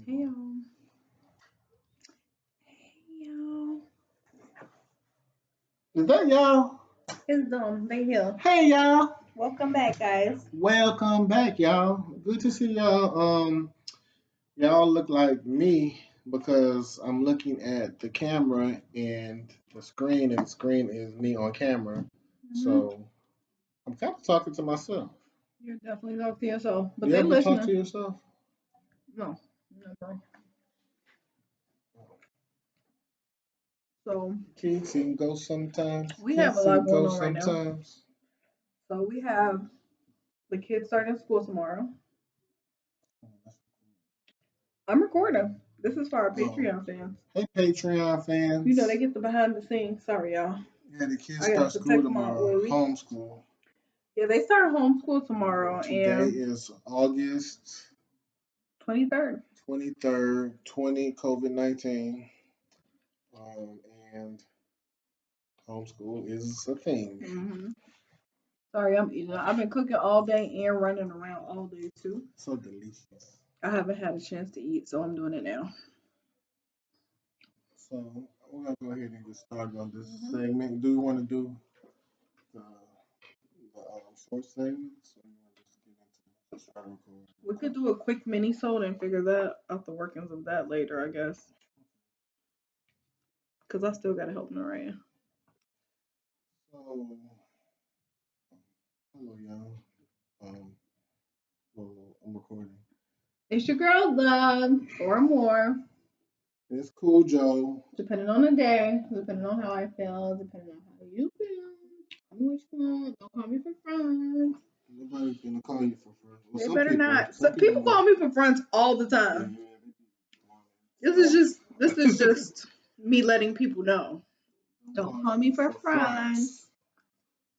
Hey y'all. Hey y'all. Is that y'all? It's them. They here. Hey y'all. Welcome back, guys. Welcome back, y'all. Good to see y'all. Y'all look like me because I'm looking at the camera and the screen is me on camera. hmm So I'm kind of talking to myself. You're definitely talking to yourself, but You they ever talk to listening. yourself? No, never. So Can't see go sometimes. we Can't have a see lot going go on right now. sometimes. So we have the kids starting school tomorrow. I'm recording. This is for our Oh, Patreon fans. hey Patreon You know they fans. get the behind the scenes. Sorry, y'all. Yeah, the kids I gotta start school protect my tomorrow. oily. Homeschool. Yeah, they start homeschool tomorrow Today and is August 23rd. 23rd, 20 COVID-19. Um, and homeschool is a thing. hmm Sorry, I'm eating. I've been cooking all day and running around all day too. So delicious. I haven't had a chance to eat, so I'm doing it now. So we're gonna go ahead and get started on this hmm segment. Do you want to do the, the short segments, or you want to just get into just try to record? We could do a quick mini sode and figure that out the workings of that later, I guess, because I still gotta help Naraya. So, hello y'all. Um, I'm recording. It's your girl, love, or more, It's cool, Joe. depending on the day, depending on how I feel, depending on how you feel. Call me what you want. Don't call me for friends. Nobody's gonna call you for free. Well, They some better people, not. So some people people will. call me for friends all the Yeah, time. they be This is wanting just this is stuff. just me letting people know. Don't Don't call call me you for for friends. fronts.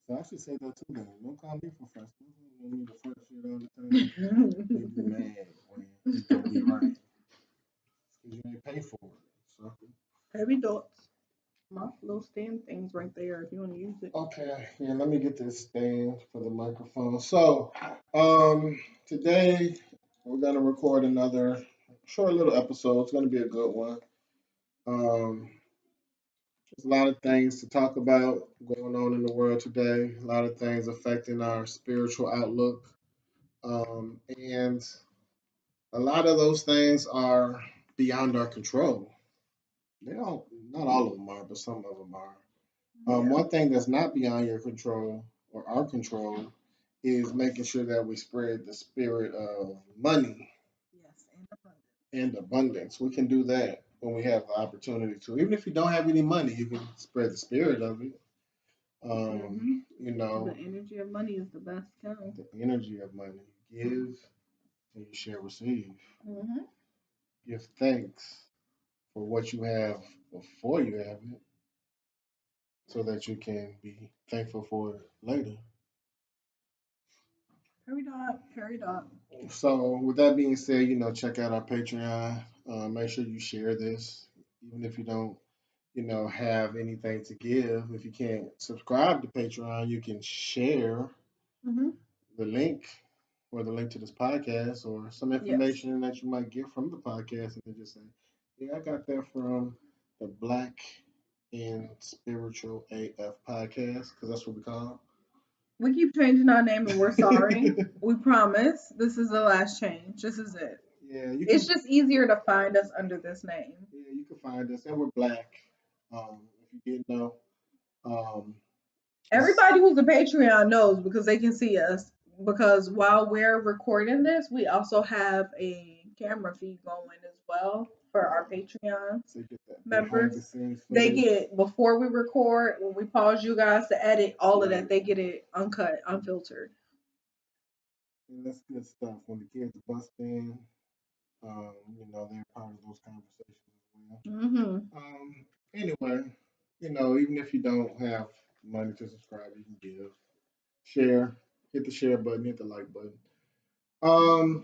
So I should say that too, then. Don't call me for fronts. Don't want me to front shit all the time. They be mad when it don't be right. Because you ain't pay for it. So. Heavy dots. My little stand things right there if you want to use it. Okay, yeah, let me get this stand for the microphone. So, today we're gonna record another short little episode. It's gonna be a good one. Um, there's a lot of things to talk about going on in the world today. A lot of things affecting our spiritual outlook, and a lot of those things are beyond our control. They don't, not all of them are, but some of them are. Yeah. One thing that's not beyond your control or our control is making sure that we spread the spirit of money Yes, and abundance. and abundance. We can do that when we have the opportunity to. Even if you don't have any money, you can spread the spirit of it. hmm You The know, energy of money is the best kind. the energy of money. Give and you shall receive. hmm Give thanks for what you have before you have it so that you can be thankful for it later. Carry dot. Carry dot. So, with that being said, check out our Patreon. Make sure you share this, even if you don't, have anything to give. If you can't subscribe to Patreon, you can share hmm the link or the link to this podcast or some Yes. information that you might get from the podcast, and then just say, "Yeah, I got that from the Black and Spiritual AF podcast," because that's what we call We keep changing our name and we're sorry. it. We promise. This is the last change. This is it. Yeah, you It's can. just easier to find us under this name. Yeah, you can find us, and we're black. If you didn't know, um, it's Everybody who's a Patreon knows because they can see us. Because while we're recording this, we also have a camera feed going as well for our Patreon so you get that behind the members. scenes They footage. get before we record, when we pause you guys to edit, all of that, they get it uncut, unfiltered. And that's good stuff. When the kids bust in, they're part of those conversations as well. hmm Anyway, even if you don't have money to subscribe, you can give, share, hit the share button, hit the like button.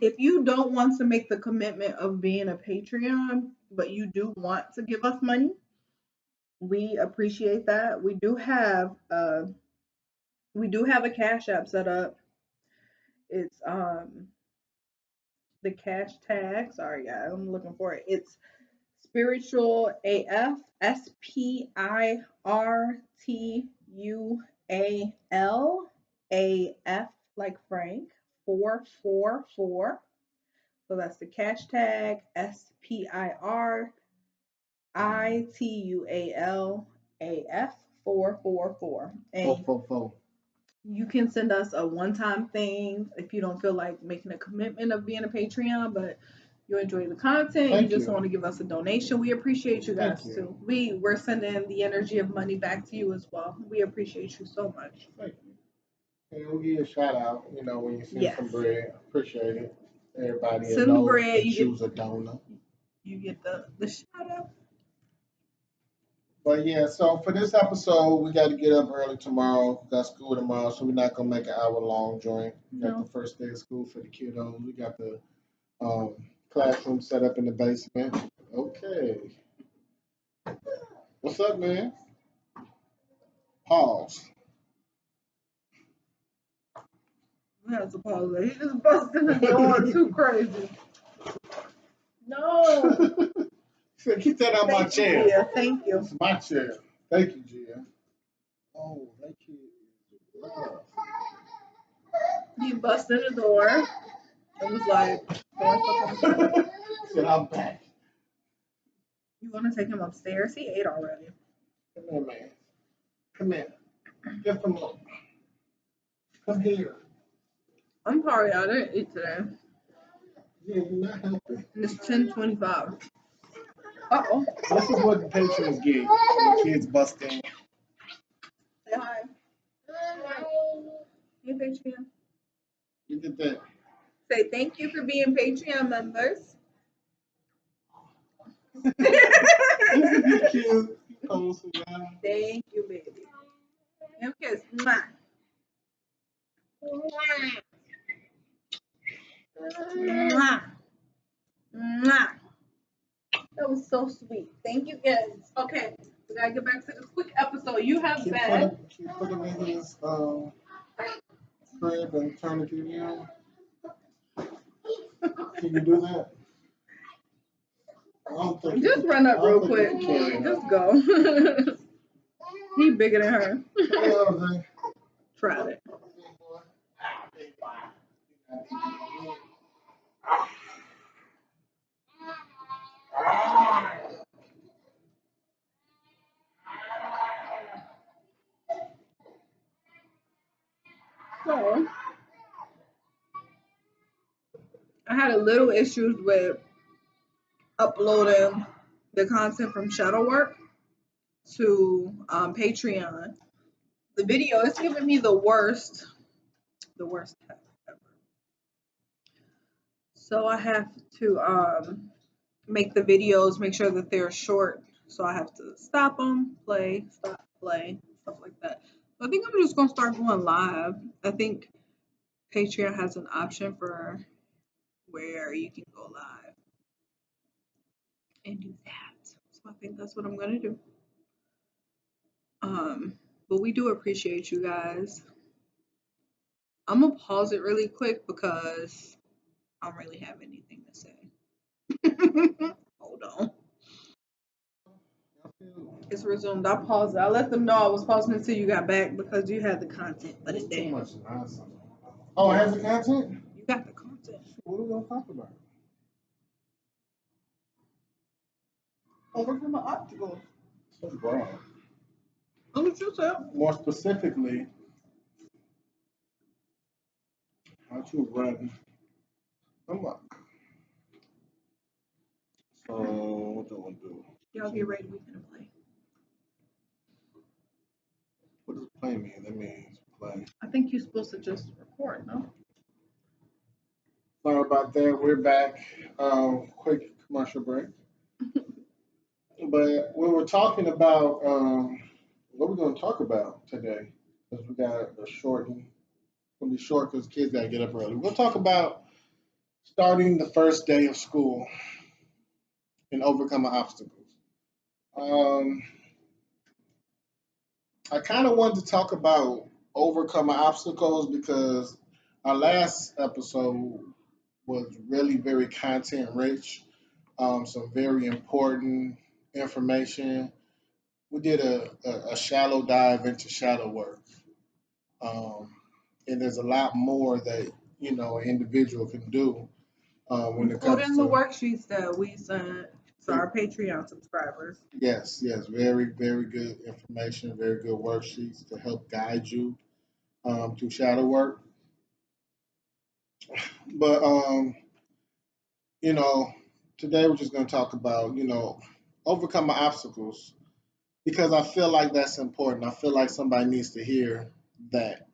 If you don't want to make the commitment of being a Patreon, but you do want to give us money, we appreciate that. We do have a Cash App set up. It's the cash tag. Sorry, guys, I'm looking for it. It's spiritual AF, SPIRTUALAF, like Frank, 444. So that's the cash tag, SPIRTUALAF 444. Fo And fo fo. you can send us a one-time thing if you don't feel like making a commitment of being a Patreon, but you enjoy the content, you Thank just you. want to give us a donation. We appreciate you Thank guys you. too. We're sending the energy of money back to you as well. We appreciate you so much. Thank you. And we'll give you a shout out, when you send Yes. some bread. Appreciate it. Everybody will Send the know bread, and choose a donor. you get the shout out. But yeah, so for this episode, we got to get up early tomorrow. Got school tomorrow, so we're not gonna make an hour long joint. Got No. the first day of school for the kiddos. We got the classroom set up in the basement. Okay, what's up, man? Pause. That's a pause. He just busting the door too crazy. No. So keep that on my Thank you, chair. Gia. Thank you. It's my chair. Thank you, Gia. Oh, that kid is rough. He busted the door. It was like, throwing stuff on the floor. Said I'm back. You want to take him upstairs? He ate already. Come here, man. Come here. Get from up. Come here. I'm sorry, I didn't eat today. Yeah, you're not helping. And it's 10:25. Uh-oh. This is what the patrons get when kids bust in. Say hi. Hey, Patreon. Look at that. Say thank you for being Patreon members. Look at these kids. Posting down. Thank you, baby. Give a kiss. Mwah. Mwah. Mwah. That was so sweet. Thank you, guys. Okay, we gotta get back to this quick episode. You have bed. Put him in his crib and turn the TV on. Can you do that? I don't think Just you run up I real don't think quick. you can. Just go. He bigger than her. Hello, Jose. Tried it. So I had a little issues with uploading the content from Shadowwork to Patreon. The video is giving me the worst test ever. So I have to make the videos, make sure that they're short. So I have to stop them, play, stop, play, stuff like that. So I think I'm just gonna start going live. I think Patreon has an option for where you can go live and do that. So I think that's what I'm gonna do. But we do appreciate you guys. I'm gonna pause it really quick because I don't really have anything to say. Hold on. It's resumed. I paused it. I let them know I was pausing until you got back because you had the content, but it Too didn't. much nonsense. Oh, it has the content? You got the content. What are we gonna talk about? Overcome obstacles. So broad. Look what you said. More specifically, how to run amok. So what do I do? Y'all get ready. We gonna play. What does play mean? That means play. I think you're supposed to just record, no? Sorry about that. We're back. Quick commercial break. But we were talking about what we're going to talk about today because we got a short. It's going to be short because kids got to get up early. We'll talk about starting the first day of school and overcoming obstacles. Um, I kind of wanted to talk about overcoming obstacles because our last episode was really very content rich. Some very important information. We did a shallow dive into shadow work. Um, and there's a lot more that an individual can do We when it put comes in the to worksheets that we sent to our Patreon subscribers. yes, very very good information, very good worksheets to help guide you through shadow work. But you know, today we're just going to talk about overcoming obstacles because I feel like that's important. I feel like somebody needs to hear that.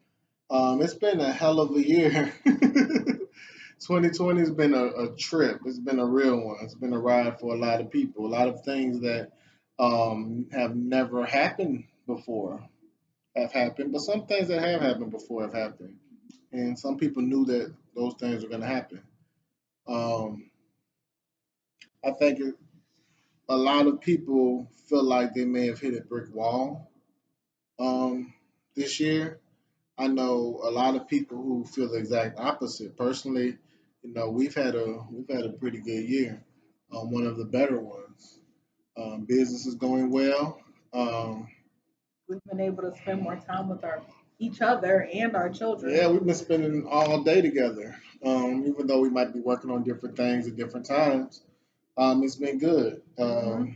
It's been a hell of a year. 2020 has been a trip. It's been a real one. It's been a ride for a lot of people. A lot of things that have never happened before have happened, but some things that have happened before have happened. And some people knew that those things were going to happen. Um, I think a lot of people feel like they may have hit a brick wall um, this year. I know a lot of people who feel the exact opposite. Personally, we've had a pretty good year, one of the better ones. Business is going well. Um, We've been able to spend more time with our each other and our yeah, children. we've been spending all day together. Even though we might be working on different things at different times, it's been good. Hmm.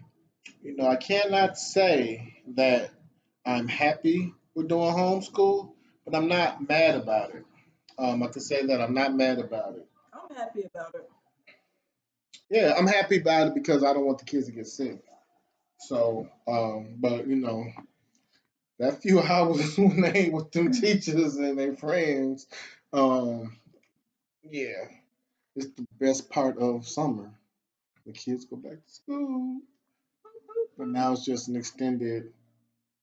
I cannot say that I'm happy with doing homeschool, but I'm not mad about it. I can say that I'm not mad about it. I'm happy about it. Yeah, I'm happy about it because I don't want the kids to get sick. So, but that few hours when they ain't with them teachers and their friends, um, yeah, it's the best part of summer. The kids go back to school, but now it's just an extended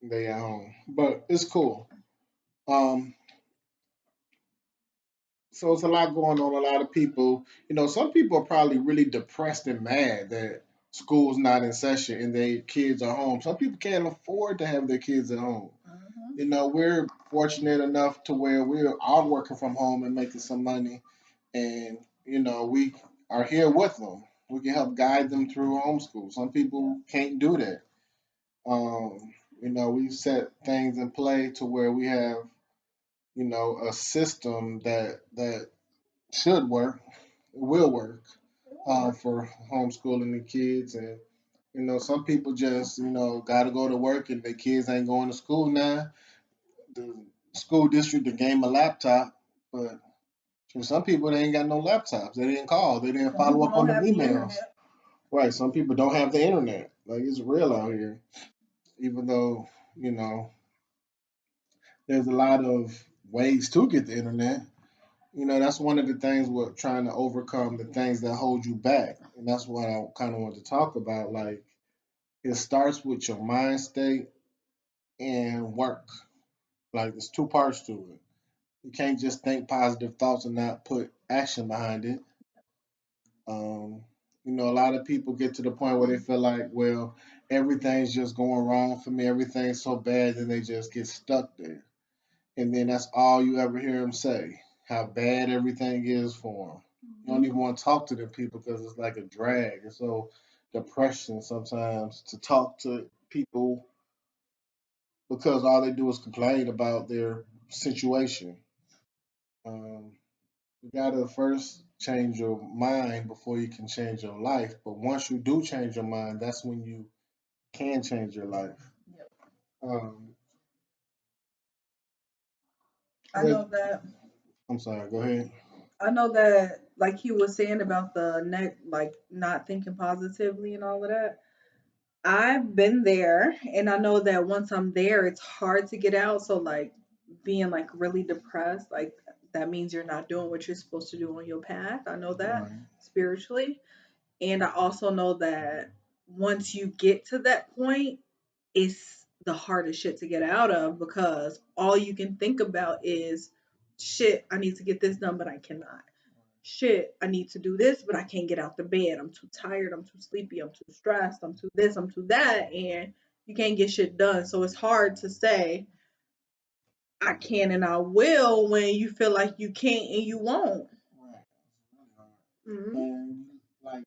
day at home. But it's cool. Um, so it's a lot going on. A lot of people, some people are probably really depressed and mad that school's not in session and their kids are home. Some people can't afford to have their kids at home. Hmm. We're fortunate enough to where we are working from home and making some money, and we are here with them. We can help guide them through homeschool. Some Yeah. people can't do that. We set things in play to where we have a system that should work, will work for homeschooling the kids. And some people just got to go to work and their kids ain't going to school now. The school district that gave them a laptop, but for some people they ain't got no laptops. They didn't call. They didn't Some follow people up on don't them have the emails. internet. Right. Some people don't have the internet. Like it's real out here. Even though there's a lot of ways to get the internet. That's one of the things we're trying to overcome the things that hold you back. And that's what I kind of want to talk about. Like, it starts with your mind state and work. Like, there's two parts to it. You can't just think positive thoughts and not put action behind it. Um, a lot of people get to the point where they feel like, well, everything's just going wrong for me, everything's so bad, and they just get stuck there. And then that's all you ever hear them say, how bad everything is for them. You don't Hmm. even want to talk to them people because it's like a drag. It's so depression sometimes to talk to people because all they do is complain about their situation. Um, you gotta first change your mind before you can change your life. But once you do change your mind, that's when you can change your life. Yep. Um, I know that. I'm sorry. Go ahead. I know that, like he was saying about the neck, like not thinking positively and all of that. I've been there, and I know that once I'm there, it's hard to get out. So, like, being like really depressed, like that means you're not doing what you're supposed to do on your path. I know that Right. spiritually. And I also know that once you get to that point, it's the hardest shit to get out of because all you can think about is shit, I need to get this done, but I cannot. Shit, I need to do this, but I can't get out the bed. I'm too tired. I'm too sleepy. I'm too stressed. I'm too this. I'm too that. And you can't get shit done. So it's hard to say, I can and I will when you feel like you can't and you won't. Right. Mhm. And like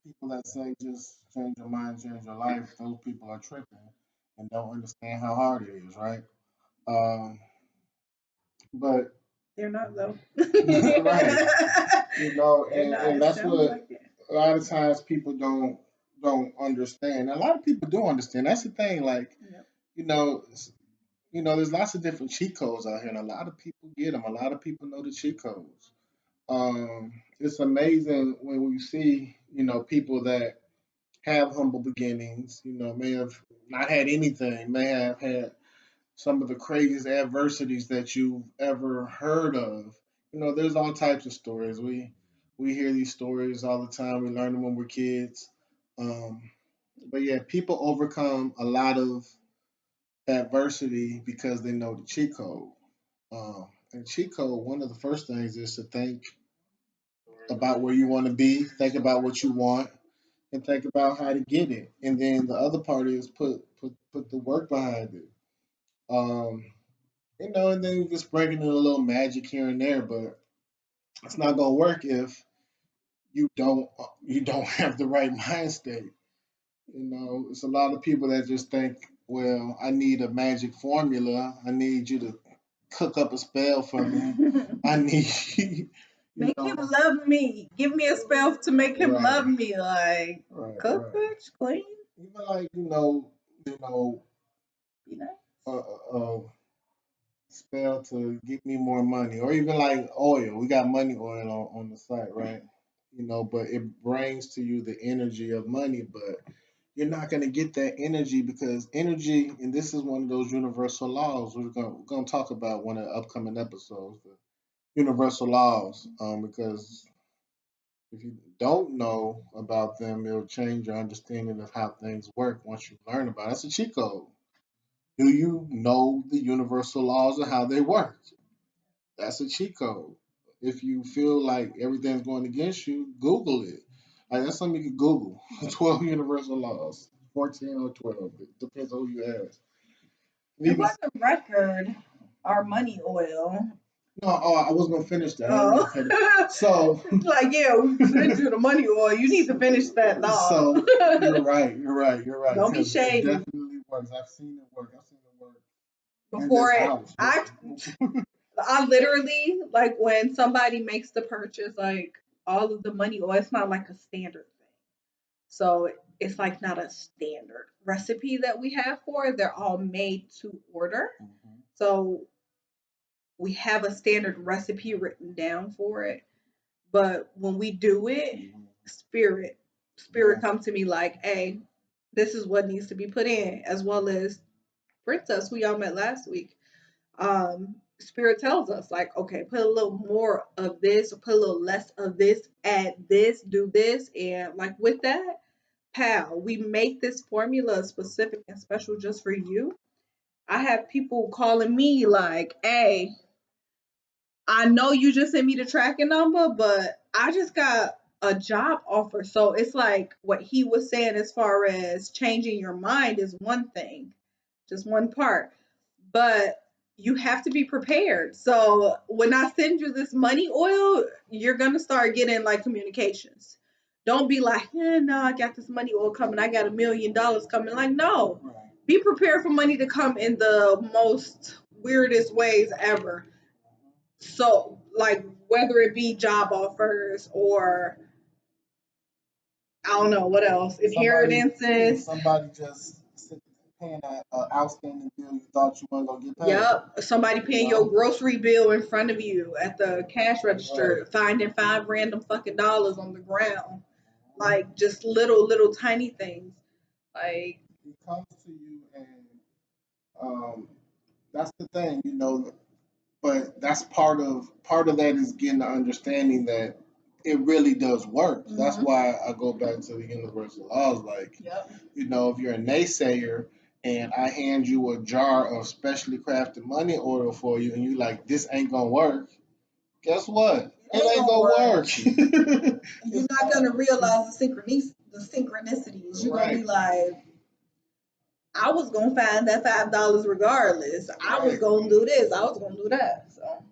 people that say just change your mind, change your life, those people are tripping and don't understand how hard it is, right? Um, but They're not though. right, They're not. and It that's sounds what like it. a lot of times people don't understand. A lot of people do understand. That's the thing. Like Yep. you know, there's lots of different cheat codes out here, and a lot of people get them. A lot of people know the cheat codes. It's amazing when we see, people that have humble beginnings, may have not had anything, may have had some of the craziest adversities that you've ever heard of. There's all types of stories. We hear these stories all the time. We learn them when we're kids. Um, but yeah, people overcome a lot of adversity because they know the cheat code. And cheat code, one of the first things is to think about where you want to be, think about what you want, and think about how to get it. And then the other part is put the work behind it. Um, and then you just bringing in a little magic here and there, but it's not gonna work if you don't have the right mind state. It's a lot of people that just think, well, I need a magic formula. I need you to cook up a spell for me. I need, you Make him know, love me. Give me a spell to make him right, love me. Like right, cook, right. bitch, clean, Even like you know, be nice. a spell to get me more money, or even like oil. We got money oil on the site, right? But it brings to you the energy of money, but you're not going to get that energy because energy, and this is one of those universal laws we're gonna talk about one of the upcoming episodes, the universal laws, because if you don't know about them, it'll change your understanding of how things work once you learn about it. That's a cheat code. Do you know the universal laws and how they work? That's a cheat code. If you feel like everything's going against you, Google it. Like that's something you can Google. 12 universal laws, 14 or 12. It depends on who you ask. And It even was a record. Our money oil. no, oh, I was gonna finish that. I didn't mean to cut it. Oh, So, like yeah, we sent you the money oil. You need to finish that law. so you're right. You're right. Don't be Because it shady. definitely works. I've seen it work. I've seen it work in Before this it, house. I literally like when somebody makes the purchase, like all of the money oil. It's not like a standard thing. So it's like not a standard recipe that we have for it. They're all made to order. Mhm, So we have a standard recipe written down for it. But when we do it, mhm. spirit, Yeah. spirit come to me like, hey, this is what needs to be put in, as well as Princess, who y'all met last week. Spirit tells us like, okay, put a little more of this, or put a little less of this, add this, do this, and like with that, pal, we make this formula specific and special just for you. I have people calling me like, hey, I know you just sent me the tracking number, but I just got a job offer. So it's like what he was saying as far as changing your mind is one thing, just one part. But you have to be prepared. So when I send you this money oil, you're gonna start getting like communications. Don't be like, yeah, no, I got this money oil coming. I got $1 million coming. Like, no. Right. Be prepared for money to come in the most weirdest ways ever. So, like, whether it be job offers or I don't know what else, inheritances. Somebody just paying that outstanding bill you thought you weren't gonna get paid. Yep, somebody paying your grocery bill in front of you at the cash register, Right. finding five random fucking dollars on the ground, Mhm. like just little tiny things. Like, It comes to you, and um, that's the thing. But that's part of that is getting the understanding that it really does work. That's mm-hmm. why I go back to the universal laws. Like, Yep. if you're a naysayer and I hand you a jar of specially crafted money oil for you, and you like this ain't gonna work, guess what? It It ain't ain't gonna gonna work. work. You're It's not not. gonna realize the synchronicities. You're gonna Right. be like, I was gonna find that $5 regardless. I was Right. gonna do this. I was gonna do that. So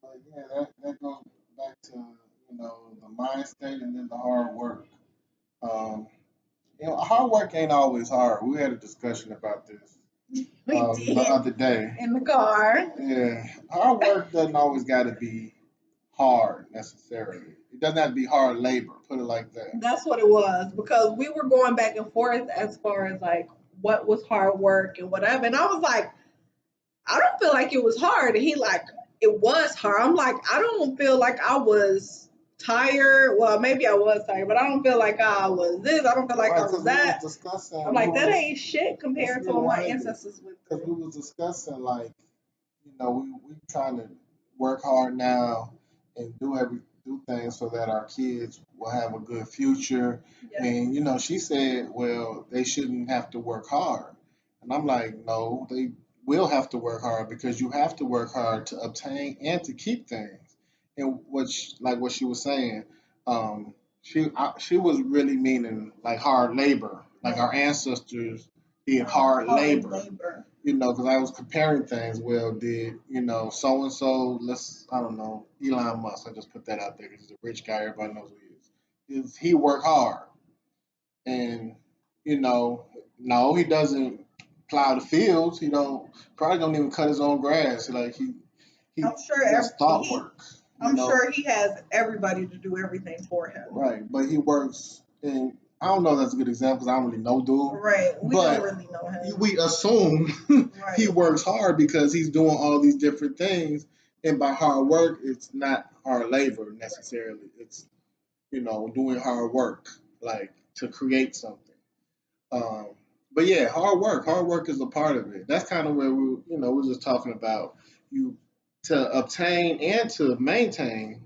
But yeah, that goes back to the mind state and then the hard work. Um, hard work ain't always hard. We had a discussion about this We the did other day. in the car. Yeah, hard work doesn't always got to be hard necessarily. It doesn't have to be hard labor. Put it like that. That's what it was because we were going back and forth as far as like what was hard work and whatever. And I was like, I don't feel like it was hard. And he like, it was hard. I'm like, I don't feel like I was tired. Well, maybe I was tired, but I don't feel like I was this. I don't feel like Right, I was because we was that. discussing. I'm We like, that was ain't shit let's compared to what my rewind it ancestors went because we through. was discussing like we trying to work hard now and do things so that our kids will have a good future. Yeah. And she said, well, they shouldn't have to work hard. And I'm like, no, they will have to work hard because you have to work hard to obtain and to keep things. And like what she was saying, she was really meaning like hard labor, like our ancestors did hard Hard labor, labor. because I was comparing things. Well, did so and so? I don't know, Elon Musk. I just put that out there because he's a rich guy. Everybody knows who he is. Is he work hard? And no, he doesn't plow the fields. He don't even cut his own grass. Like he I'm sure does thought work. I'm sure he has everybody to do everything for him. Right, but he works, and I don't know if that's a good example because I don't really know dude. Right. We But don't really know him. we assume he Right. works hard because he's doing all these different things, and by hard work, it's not hard labor necessarily. It's doing hard work like to create something. Um, but yeah, hard work. Hard work is a part of it. That's kind of where we're just talking about you to obtain and to maintain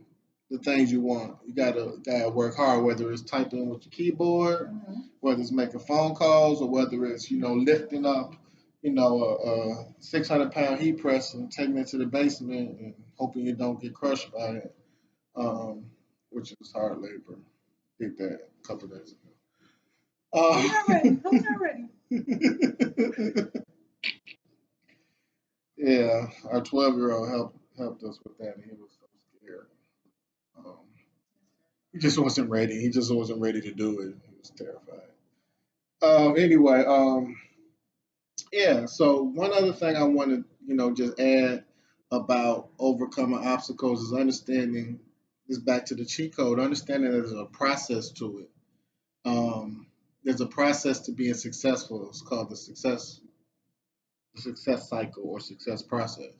the things you want. You gotta work hard, whether it's typing with your keyboard, whether it's making phone calls, or whether it's lifting up a 600-pound heat press and taking it to the basement and hoping you don't get crushed by it, um, which is hard labor. Did that a couple of days ago. I'm not ready. I'm not ready. Yeah, our 12-year-old helped us with that, and he was so scared. Um, he just wasn't ready. He just wasn't ready to do it. He was terrified. Anyway, yeah. So one other thing I want to just add about overcoming obstacles is understanding this back to the cheat code. Understanding that there's a process to it. There's a process to being successful. It's called the success cycle or success process.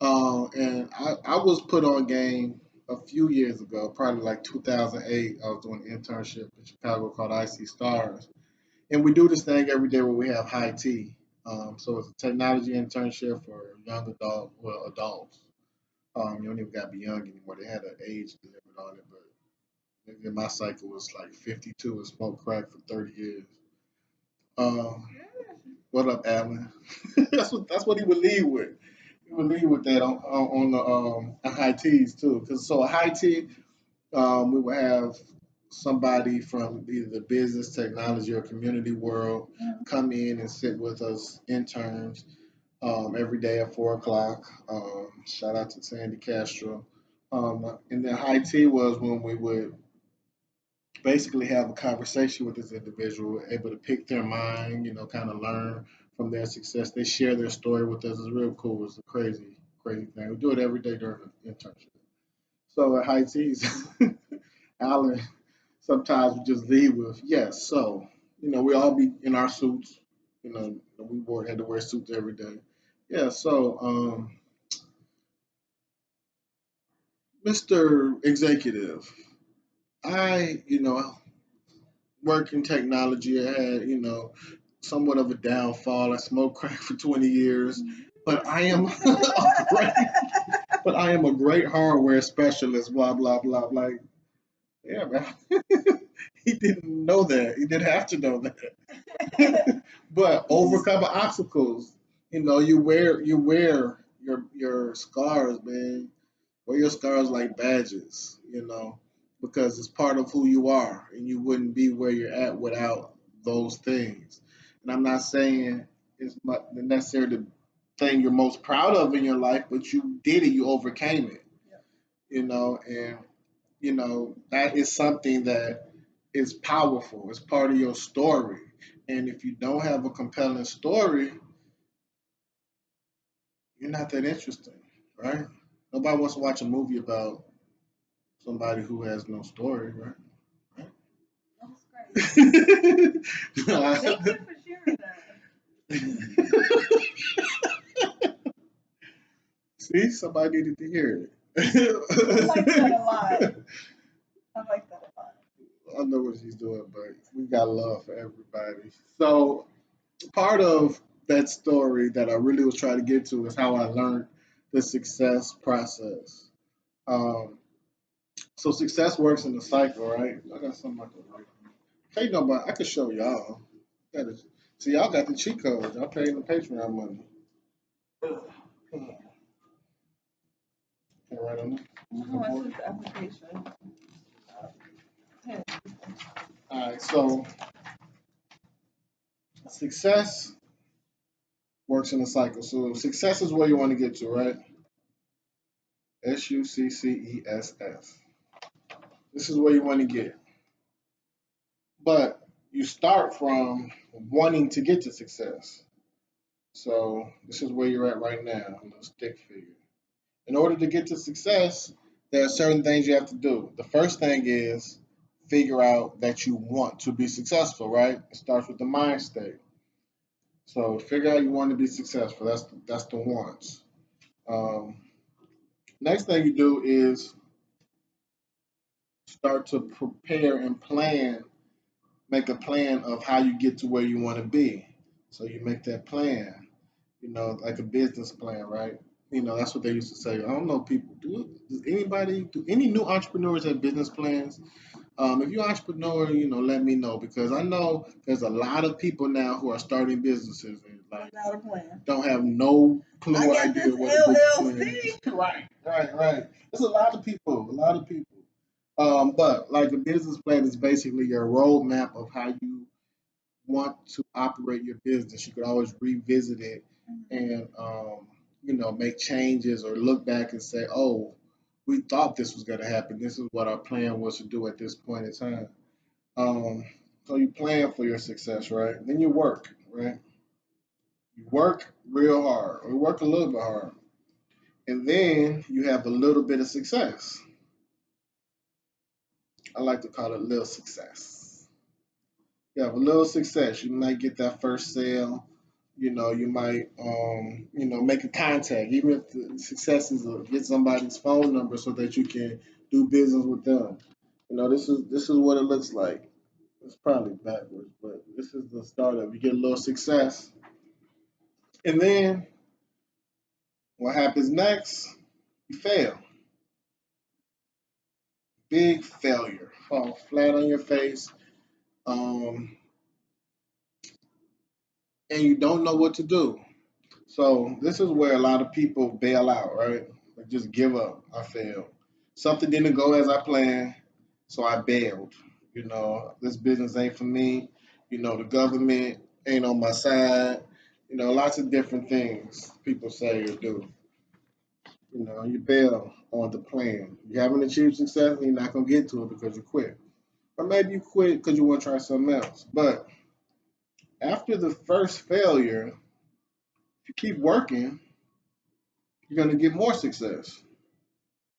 And I was put on game a few years ago, probably like 2008. I was doing an internship in Chicago called IC Stars. And we do this thing every day where we have high tea. So it's a technology internship for young adults. You don't even got to be young anymore. They had an age limit on it, but maybe my cycle was like 52 and smoked crack for 30 years. Um, what up, Alan? that's what he would lead with. He would lead with that on the high teas too. Because so a high tea, we would have somebody from either the business, technology, or community world come in and sit with us interns every day at 4 o'clock. Shout out to Sandy Castro. And then high tea was when we would basically have a conversation with this individual, able to pick their mind, kind of learn from their success. They share their story with us. It's real cool. It's a crazy, crazy thing. We do it every day during the internship. So at high teas, Alan sometimes we just leave with, yes. So, we all be in our suits. Had to wear suits every day. Yeah. So, Mr. Executive, I, work in technology. I had, somewhat of a downfall. I smoked crack for 20 years, but I am a great, but I am a great hardware specialist. Blah blah blah. Like, yeah, man. He didn't know that. He didn't have to know that. But overcoming obstacles, you wear your scars, man. Wear your scars like badges, because it's part of who you are, and you wouldn't be where you're at without those things. And I'm not saying it's necessarily the thing you're most proud of in your life, but you did it, you overcame it, and that is something that is powerful. It's part of your story. And if you don't have a compelling story, you're not that interesting, right? Nobody wants to watch a movie about somebody who has no story, right? Right? That's great. Thank you for sharing See, somebody needed to hear that. I like that a it. lot. I like that a lot. I know what she's doing, but we got love for everybody. So part of that story that I really was trying to get to is how I learned the success process. Um, so success works in the cycle, right? I got something I can write. Hey, nobody, I could show y'all. That is, see, y'all got the cheat codes. Y'all paying the Patreon money. Come on, can I write on Oh, it's it? just the application. Pen. All right, so success works in a cycle. So success is where you want to get to, right? Success. This is where you want to get. But you start from wanting to get to success. So this is where you're at right now, a little stick figure. In order to get to success, there are certain things you have to do. The first thing is figure out that you want to be successful, right? It starts with the mind state. So figure out you want to be successful. That's the wants. Um, Next thing you do is start to prepare and plan, make a plan of how you get to where you want to be. So you make that plan, like a business plan, right? That's what they used to say. I don't know people. Do any new entrepreneurs have business plans? If you're an entrepreneur, let me know because I know there's a lot of people now who are starting businesses and like Without a plan. don't have no clue I or got idea this what a business plan is. LLC. Right. There's a lot of people, but like a business plan is basically your roadmap of how you want to operate your business. You could always revisit it and make changes or look back and say, oh, we thought this was going to happen. This is what our plan was to do at this point in time. Um, so you plan for your success, right? Then you work, right? You work real hard, or you work a little bit hard, and then you have a little bit of success. I like to call it little success. You have a little success. You might get that first sale. You might, make a contact, even if the success is to get somebody's phone number so that you can do business with them. This is what it looks like. It's probably backwards, but this is the start of. You get a little success, and then what happens next? You fail. Big failure. Fall flat on your face, um, and you don't know what to do. So this is where a lot of people bail out, right? Like just give up. I failed. Something didn't go as I planned, so I bailed. This business ain't for me. The government ain't on my side. Lots of different things people say or do. You bail on the plan. You haven't achieved success, and you're not gonna get to it because you quit, or maybe you quit because you want to try something else. But after the first failure, if you keep working, you're gonna get more success.